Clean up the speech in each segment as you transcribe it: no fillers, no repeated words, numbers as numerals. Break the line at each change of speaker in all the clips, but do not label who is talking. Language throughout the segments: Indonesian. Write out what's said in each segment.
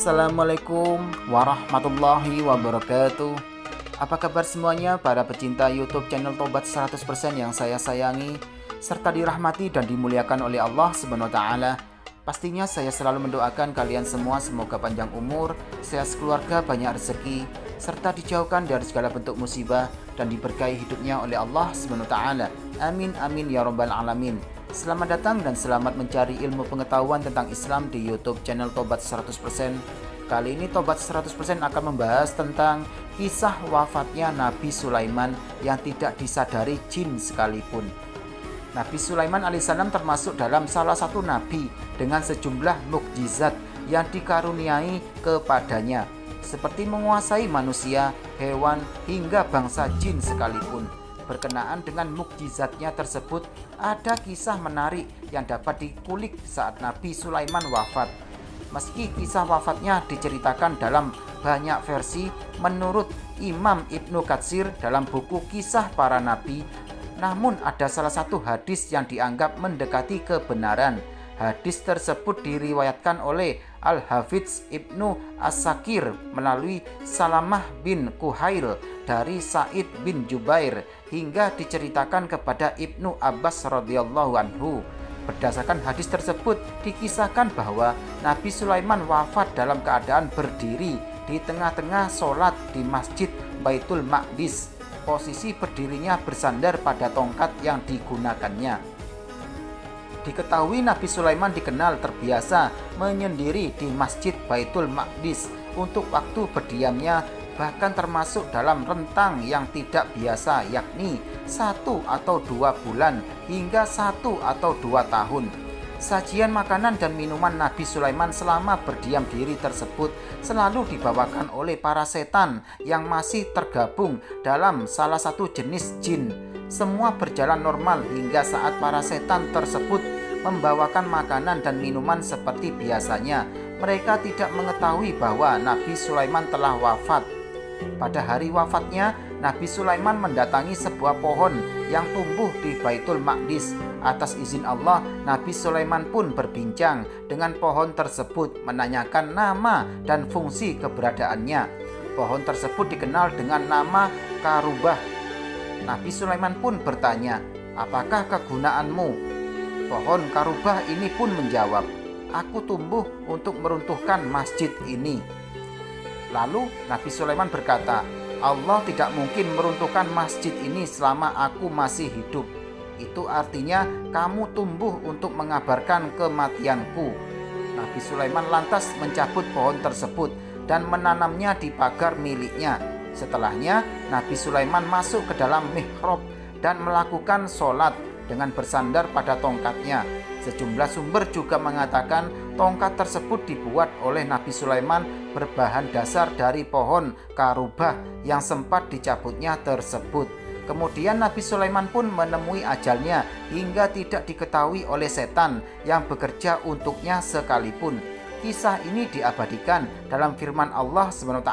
Assalamualaikum warahmatullahi wabarakatuh. Apa kabar semuanya para pecinta YouTube channel Tobat 100% yang saya sayangi serta dirahmati dan dimuliakan oleh Allah Subhanahu wa taala. Pastinya saya selalu mendoakan kalian semua semoga panjang umur, sehat keluarga, banyak rezeki serta dijauhkan dari segala bentuk musibah dan diberkahi hidupnya oleh Allah Subhanahu wa taala. Amin amin ya rabbal alamin. Selamat datang dan selamat mencari ilmu pengetahuan tentang Islam di YouTube channel Tobat 100%. Kali ini Tobat 100% akan membahas tentang kisah wafatnya Nabi Sulaiman yang tidak disadari jin sekalipun. Nabi Sulaiman alaihissalam termasuk dalam salah satu nabi dengan sejumlah mukjizat yang dikaruniai kepadanya, seperti menguasai manusia, hewan, hingga bangsa jin sekalipun. Berkenaan dengan mukjizatnya tersebut, ada kisah menarik yang dapat dikulik saat Nabi Sulaiman wafat. Meski kisah wafatnya diceritakan dalam banyak versi, menurut Imam Ibnu Katsir dalam buku Kisah Para Nabi, namun ada salah satu hadis yang dianggap mendekati kebenaran. Hadis tersebut diriwayatkan oleh Al-Hafidz Ibnu As-Sakir melalui Salamah bin Kuhail dari Sa'id bin Jubair hingga diceritakan kepada Ibnu Abbas radhiyallahu anhu. Berdasarkan hadis tersebut dikisahkan bahwa Nabi Sulaiman wafat dalam keadaan berdiri di tengah-tengah sholat di Masjid Baitul Maqdis. Posisi berdirinya bersandar pada tongkat yang digunakannya. Diketahui Nabi Sulaiman dikenal terbiasa menyendiri di Masjid Baitul Maqdis untuk waktu berdiamnya, bahkan termasuk dalam rentang yang tidak biasa, yakni 1 atau 2 bulan hingga 1 atau 2 tahun. Sajian makanan dan minuman Nabi Sulaiman selama berdiam diri tersebut selalu dibawakan oleh para setan yang masih tergabung dalam salah satu jenis jin. Semua berjalan normal hingga saat para setan tersebut membawakan makanan dan minuman seperti biasanya. Mereka tidak mengetahui bahwa Nabi Sulaiman telah wafat. Pada hari wafatnya, Nabi Sulaiman mendatangi sebuah pohon yang tumbuh di Baitul Maqdis. Atas izin Allah, Nabi Sulaiman pun berbincang dengan pohon tersebut, menanyakan nama dan fungsi keberadaannya. Pohon tersebut dikenal dengan nama Karubah. Nabi Sulaiman pun bertanya, "Apakah kegunaanmu?" Pohon Karubah ini pun menjawab, "Aku tumbuh untuk meruntuhkan masjid ini." Lalu Nabi Sulaiman berkata, "Allah tidak mungkin meruntuhkan masjid ini selama aku masih hidup. Itu artinya kamu tumbuh untuk mengabarkan kematianku." Nabi Sulaiman lantas mencabut pohon tersebut dan menanamnya di pagar miliknya. Setelahnya, Nabi Sulaiman masuk ke dalam mihrab dan melakukan sholat dengan bersandar pada tongkatnya. Sejumlah sumber juga mengatakan tongkat tersebut dibuat oleh Nabi Sulaiman berbahan dasar dari pohon Karubah yang sempat dicabutnya tersebut. Kemudian Nabi Sulaiman pun menemui ajalnya hingga tidak diketahui oleh setan yang bekerja untuknya sekalipun. Kisah ini diabadikan dalam firman Allah SWT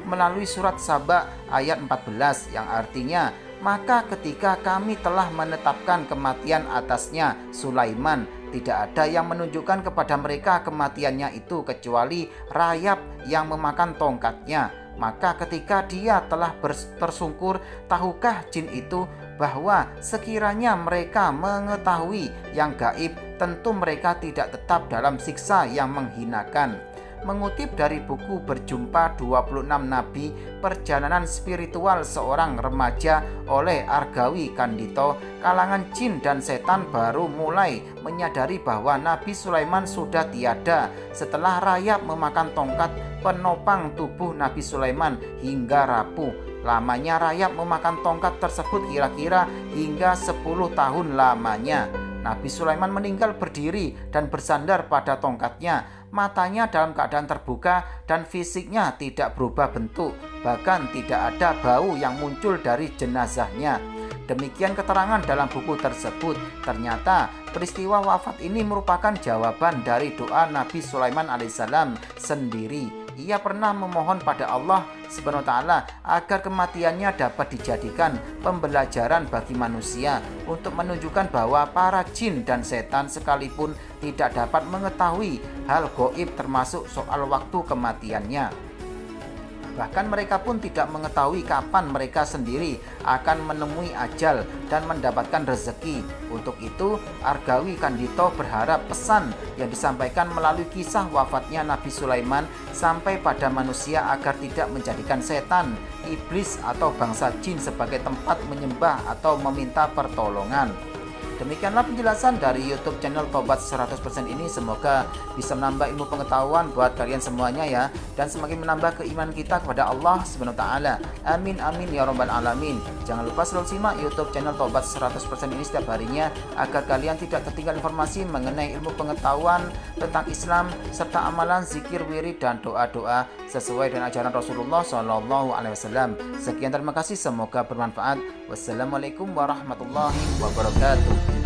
melalui surat Saba ayat 14 yang artinya, "Maka ketika kami telah menetapkan kematian atasnya Sulaiman, tidak ada yang menunjukkan kepada mereka kematiannya itu kecuali rayap yang memakan tongkatnya. Maka ketika dia telah tersungkur, tahukah jin itu bahwa sekiranya mereka mengetahui yang gaib, tentu mereka tidak tetap dalam siksa yang menghinakan." Mengutip dari buku Berjumpa 26 Nabi, Perjalanan Spiritual Seorang Remaja oleh Argawi Kandito, kalangan jin dan setan baru mulai menyadari bahwa Nabi Sulaiman sudah tiada setelah rayap memakan tongkat penopang tubuh Nabi Sulaiman hingga rapuh. Lamanya rayap memakan tongkat tersebut kira-kira hingga 10 tahun lamanya. Nabi Sulaiman meninggal berdiri dan bersandar pada tongkatnya. Matanya dalam keadaan terbuka dan fisiknya tidak berubah bentuk. Bahkan tidak ada bau yang muncul dari jenazahnya. Demikian keterangan dalam buku tersebut. Ternyata peristiwa wafat ini merupakan jawaban dari doa Nabi Sulaiman alaihissalam sendiri. ia pernah memohon pada Allah Subhanahu wa taala agar kematiannya dapat dijadikan pembelajaran bagi manusia untuk menunjukkan bahwa para jin dan setan sekalipun tidak dapat mengetahui hal gaib termasuk soal waktu kematiannya. Bahkan mereka pun tidak mengetahui kapan mereka sendiri akan menemui ajal dan mendapatkan rezeki. Untuk itu, Argawi Kandito berharap pesan yang disampaikan melalui kisah wafatnya Nabi Sulaiman sampai pada manusia agar tidak menjadikan setan, iblis atau bangsa jin sebagai tempat menyembah atau meminta pertolongan. Demikianlah penjelasan dari YouTube channel Tobat 100% ini. Semoga bisa menambah ilmu pengetahuan buat kalian semuanya ya, dan semakin menambah keimanan kita kepada Allah Subhanahu wa taala. Amin amin ya rabbal alamin. Jangan lupa selalu simak YouTube channel Tobat 100% ini setiap harinya agar kalian tidak tertinggal informasi mengenai ilmu pengetahuan tentang Islam serta amalan, zikir, wirid dan doa-doa sesuai dengan ajaran Rasulullah SAW. Sekian, terima kasih, semoga bermanfaat. Wassalamualaikum warahmatullahi wabarakatuh.